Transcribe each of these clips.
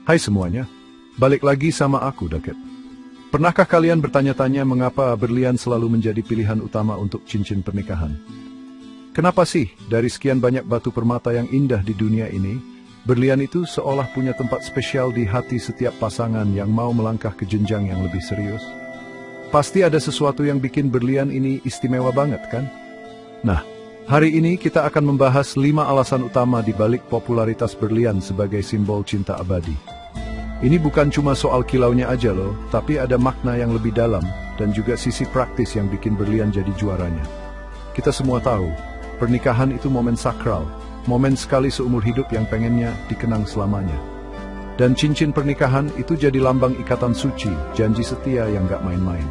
Hai semuanya, balik lagi sama aku, Daket. Pernahkah kalian bertanya-tanya mengapa berlian selalu menjadi pilihan utama untuk cincin pernikahan? Kenapa sih dari sekian banyak batu permata yang indah di dunia ini, berlian itu seolah punya tempat spesial di hati setiap pasangan yang mau melangkah ke jenjang yang lebih serius? Pasti ada sesuatu yang bikin berlian ini istimewa banget, kan? Nah, hari ini kita akan membahas 5 alasan utama di balik popularitas berlian sebagai simbol cinta abadi. Ini bukan cuma soal kilaunya aja loh, tapi ada makna yang lebih dalam dan juga sisi praktis yang bikin berlian jadi juaranya. Kita semua tahu, pernikahan itu momen sakral, momen sekali seumur hidup yang pengennya dikenang selamanya. Dan cincin pernikahan itu jadi lambang ikatan suci, janji setia yang gak main-main.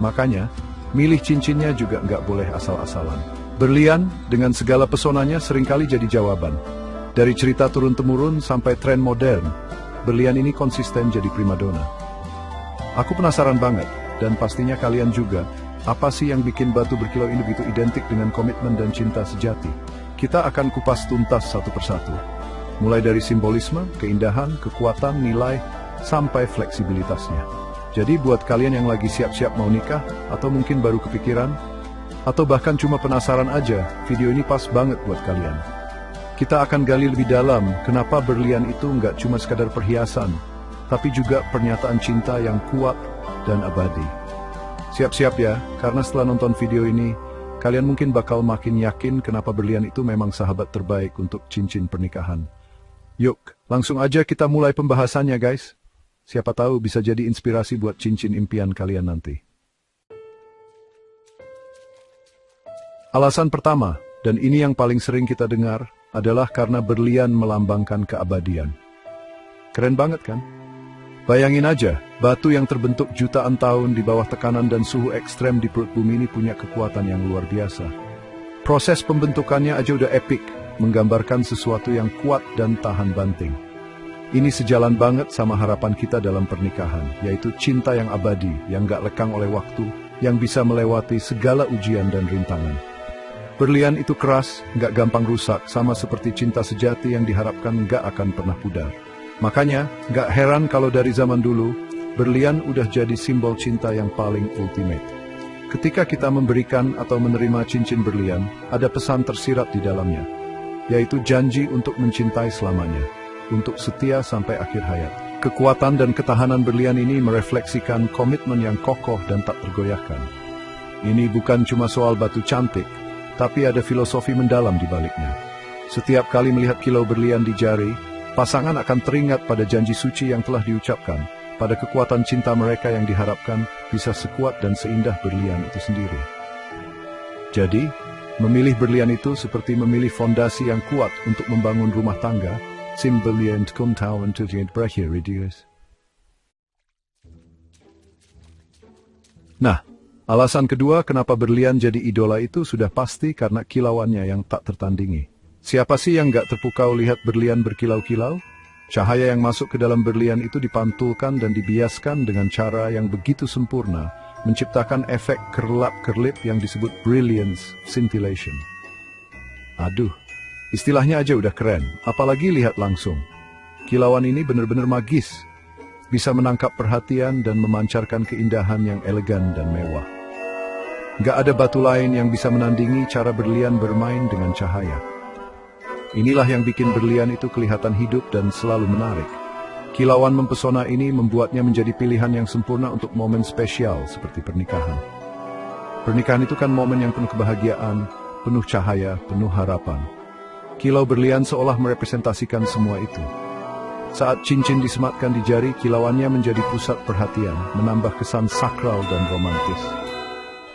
Makanya, milih cincinnya juga gak boleh asal-asalan. Berlian dengan segala pesonanya seringkali jadi jawaban. Dari cerita turun-temurun sampai tren modern, berlian ini konsisten jadi primadona. Aku penasaran banget, dan pastinya kalian juga, apa sih yang bikin batu berkilau ini begitu identik dengan komitmen dan cinta sejati? Kita akan kupas tuntas satu persatu. Mulai dari simbolisme, keindahan, kekuatan, nilai, sampai fleksibilitasnya. Jadi buat kalian yang lagi siap-siap mau nikah, atau mungkin baru kepikiran, atau bahkan cuma penasaran aja, video ini pas banget buat kalian. Kita akan gali lebih dalam kenapa berlian itu nggak cuma sekadar perhiasan, tapi juga pernyataan cinta yang kuat dan abadi. Siap-siap ya, karena setelah nonton video ini, kalian mungkin bakal makin yakin kenapa berlian itu memang sahabat terbaik untuk cincin pernikahan. Yuk, langsung aja kita mulai pembahasannya guys. Siapa tahu bisa jadi inspirasi buat cincin impian kalian nanti. Alasan pertama, dan ini yang paling sering kita dengar, adalah karena berlian melambangkan keabadian. Keren banget kan? Bayangin aja, batu yang terbentuk jutaan tahun di bawah tekanan dan suhu ekstrem di perut bumi ini punya kekuatan yang luar biasa. Proses pembentukannya aja udah epik, menggambarkan sesuatu yang kuat dan tahan banting. Ini sejalan banget sama harapan kita dalam pernikahan, yaitu cinta yang abadi, yang gak lekang oleh waktu, yang bisa melewati segala ujian dan rintangan. Berlian itu keras, gak gampang rusak, sama seperti cinta sejati yang diharapkan gak akan pernah pudar. Makanya, gak heran kalau dari zaman dulu, berlian udah jadi simbol cinta yang paling ultimate. Ketika kita memberikan atau menerima cincin berlian, ada pesan tersirat di dalamnya, yaitu janji untuk mencintai selamanya, untuk setia sampai akhir hayat. Kekuatan dan ketahanan berlian ini merefleksikan komitmen yang kokoh dan tak tergoyahkan. Ini bukan cuma soal batu cantik, tapi ada filosofi mendalam di baliknya. Setiap kali melihat kilau berlian di jari, pasangan akan teringat pada janji suci yang telah diucapkan, pada kekuatan cinta mereka yang diharapkan bisa sekuat dan seindah berlian itu sendiri. Jadi, memilih berlian itu seperti memilih fondasi yang kuat untuk membangun rumah tangga, simboliant kumtaun tujuan berakhir reduce. Nah, alasan kedua kenapa berlian jadi idola itu sudah pasti karena kilauannya yang tak tertandingi. Siapa sih yang gak terpukau lihat berlian berkilau-kilau? Cahaya yang masuk ke dalam berlian itu dipantulkan dan dibiaskan dengan cara yang begitu sempurna, menciptakan efek kerlap-kerlip yang disebut brilliance scintillation. Aduh, istilahnya aja udah keren, apalagi lihat langsung. Kilauan ini benar-benar magis, bisa menangkap perhatian dan memancarkan keindahan yang elegan dan mewah. Gak ada batu lain yang bisa menandingi cara berlian bermain dengan cahaya. Inilah yang bikin berlian itu kelihatan hidup dan selalu menarik. Kilauan mempesona ini membuatnya menjadi pilihan yang sempurna untuk momen spesial seperti pernikahan. Pernikahan itu kan momen yang penuh kebahagiaan, penuh cahaya, penuh harapan. Kilau berlian seolah merepresentasikan semua itu. Saat cincin disematkan di jari, kilauannya menjadi pusat perhatian, menambah kesan sakral dan romantis.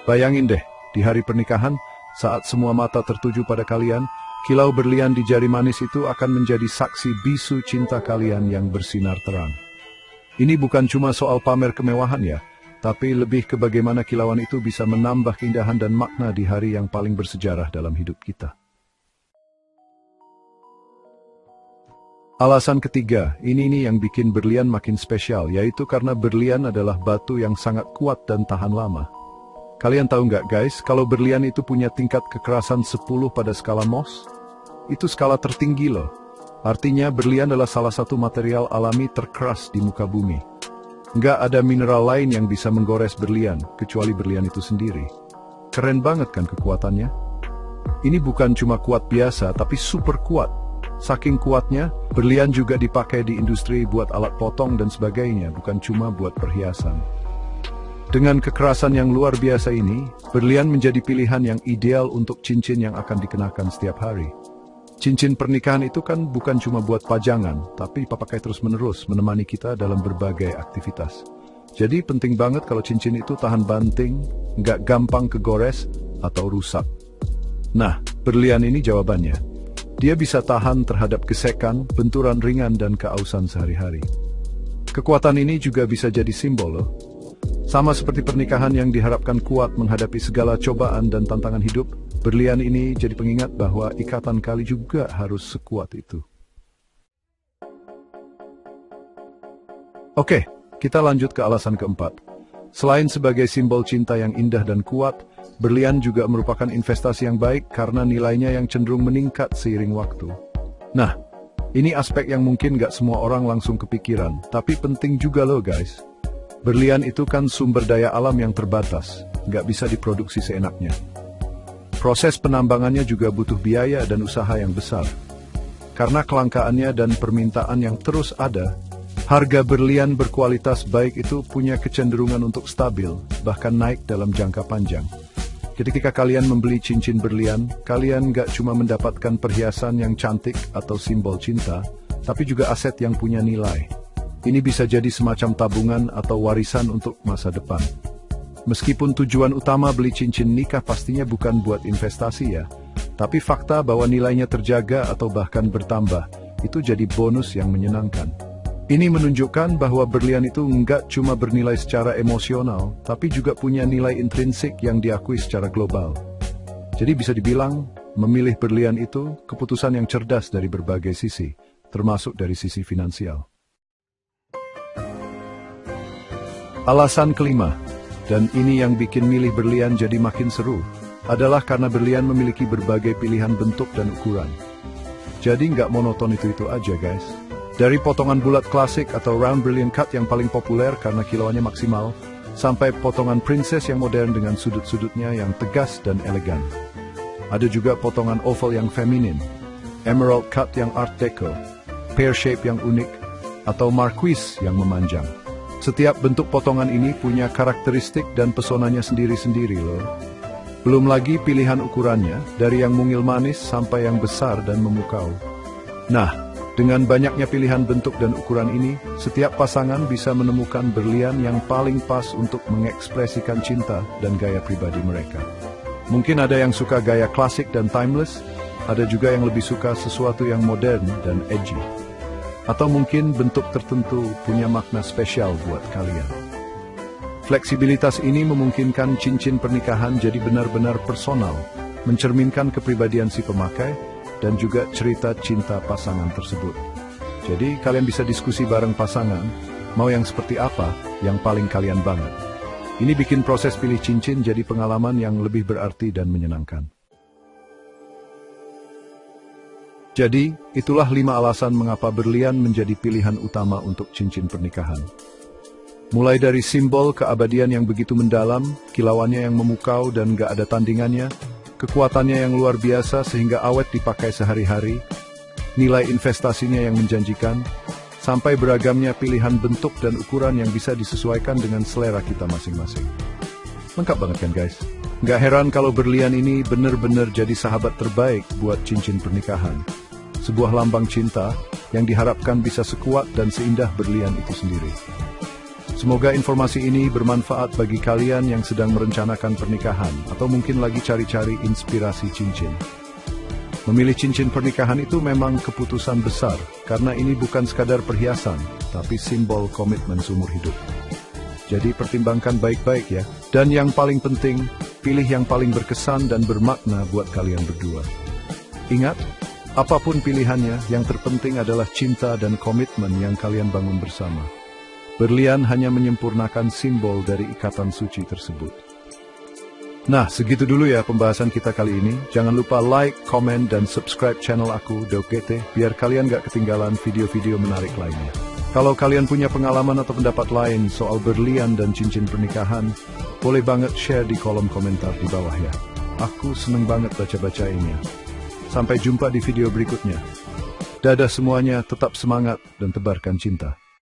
Bayangin deh, di hari pernikahan, saat semua mata tertuju pada kalian, kilau berlian di jari manis itu akan menjadi saksi bisu cinta kalian yang bersinar terang. Ini bukan cuma soal pamer kemewahan ya, tapi lebih ke bagaimana kilauan itu bisa menambah keindahan dan makna di hari yang paling bersejarah dalam hidup kita. Alasan ketiga, ini yang bikin berlian makin spesial, yaitu karena berlian adalah batu yang sangat kuat dan tahan lama. Kalian tahu nggak guys, kalau berlian itu punya tingkat kekerasan 10 pada skala Mohs? Itu skala tertinggi loh. Artinya berlian adalah salah satu material alami terkeras di muka bumi. Nggak ada mineral lain yang bisa menggores berlian, kecuali berlian itu sendiri. Keren banget kan kekuatannya? Ini bukan cuma kuat biasa, tapi super kuat. Saking kuatnya, berlian juga dipakai di industri buat alat potong dan sebagainya, bukan cuma buat perhiasan. Dengan kekerasan yang luar biasa ini, berlian menjadi pilihan yang ideal untuk cincin yang akan dikenakan setiap hari. Cincin pernikahan itu kan bukan cuma buat pajangan, tapi pakai terus-menerus menemani kita dalam berbagai aktivitas. Jadi penting banget kalau cincin itu tahan banting, nggak gampang kegores atau rusak. Nah, berlian ini jawabannya. Dia bisa tahan terhadap gesekan, benturan ringan, dan keausan sehari-hari. Kekuatan ini juga bisa jadi simbol loh. Sama seperti pernikahan yang diharapkan kuat menghadapi segala cobaan dan tantangan hidup, berlian ini jadi pengingat bahwa ikatan kali juga harus sekuat itu. Oke, kita lanjut ke alasan keempat. Selain sebagai simbol cinta yang indah dan kuat, berlian juga merupakan investasi yang baik karena nilainya yang cenderung meningkat seiring waktu. Nah, ini aspek yang mungkin gak semua orang langsung kepikiran, tapi penting juga loh guys. Berlian itu kan sumber daya alam yang terbatas, gak bisa diproduksi seenaknya. Proses penambangannya juga butuh biaya dan usaha yang besar. Karena kelangkaannya dan permintaan yang terus ada, harga berlian berkualitas baik itu punya kecenderungan untuk stabil, bahkan naik dalam jangka panjang. Jadi ketika kalian membeli cincin berlian, kalian gak cuma mendapatkan perhiasan yang cantik atau simbol cinta, tapi juga aset yang punya nilai. Ini bisa jadi semacam tabungan atau warisan untuk masa depan. Meskipun tujuan utama beli cincin nikah pastinya bukan buat investasi ya, tapi fakta bahwa nilainya terjaga atau bahkan bertambah, itu jadi bonus yang menyenangkan. Ini menunjukkan bahwa berlian itu enggak cuma bernilai secara emosional, tapi juga punya nilai intrinsik yang diakui secara global. Jadi bisa dibilang, memilih berlian itu keputusan yang cerdas dari berbagai sisi, termasuk dari sisi finansial. Alasan kelima, dan ini yang bikin milih berlian jadi makin seru, adalah karena berlian memiliki berbagai pilihan bentuk dan ukuran. Jadi nggak monoton itu aja guys. Dari potongan bulat klasik atau round brilliant cut yang paling populer karena kilauannya maksimal, sampai potongan princess yang modern dengan sudut-sudutnya yang tegas dan elegan. Ada juga potongan oval yang feminin, emerald cut yang art deco, pear shape yang unik, atau marquise yang memanjang. Setiap bentuk potongan ini punya karakteristik dan pesonanya sendiri-sendiri loh. Belum lagi pilihan ukurannya, dari yang mungil manis sampai yang besar dan memukau. Nah, dengan banyaknya pilihan bentuk dan ukuran ini, setiap pasangan bisa menemukan berlian yang paling pas untuk mengekspresikan cinta dan gaya pribadi mereka. Mungkin ada yang suka gaya klasik dan timeless, ada juga yang lebih suka sesuatu yang modern dan edgy. Atau mungkin bentuk tertentu punya makna spesial buat kalian. Fleksibilitas ini memungkinkan cincin pernikahan jadi benar-benar personal, mencerminkan kepribadian si pemakai, dan juga cerita cinta pasangan tersebut. Jadi kalian bisa diskusi bareng pasangan, mau yang seperti apa yang paling kalian banget. Ini bikin proses pilih cincin jadi pengalaman yang lebih berarti dan menyenangkan. Jadi, itulah 5 alasan mengapa berlian menjadi pilihan utama untuk cincin pernikahan. Mulai dari simbol keabadian yang begitu mendalam, kilauannya yang memukau dan gak ada tandingannya, kekuatannya yang luar biasa sehingga awet dipakai sehari-hari, nilai investasinya yang menjanjikan, sampai beragamnya pilihan bentuk dan ukuran yang bisa disesuaikan dengan selera kita masing-masing. Lengkap banget kan guys? Gak heran kalau berlian ini benar-benar jadi sahabat terbaik buat cincin pernikahan. Sebuah lambang cinta yang diharapkan bisa sekuat dan seindah berlian itu sendiri. Semoga informasi ini bermanfaat bagi kalian yang sedang merencanakan pernikahan atau mungkin lagi cari-cari inspirasi cincin. Memilih cincin pernikahan itu memang keputusan besar karena ini bukan sekadar perhiasan, tapi simbol komitmen seumur hidup. Jadi pertimbangkan baik-baik ya. Dan yang paling penting, pilih yang paling berkesan dan bermakna buat kalian berdua. Ingat, apapun pilihannya, yang terpenting adalah cinta dan komitmen yang kalian bangun bersama. Berlian hanya menyempurnakan simbol dari ikatan suci tersebut. Nah, segitu dulu ya pembahasan kita kali ini. Jangan lupa like, komen, dan subscribe channel aku, Dogete, biar kalian gak ketinggalan video-video menarik lainnya. Kalau kalian punya pengalaman atau pendapat lain soal berlian dan cincin pernikahan, boleh banget share di kolom komentar di bawah ya. Aku seneng banget baca-bacainnya. Sampai jumpa di video berikutnya. Dadah semuanya, tetap semangat dan tebarkan cinta.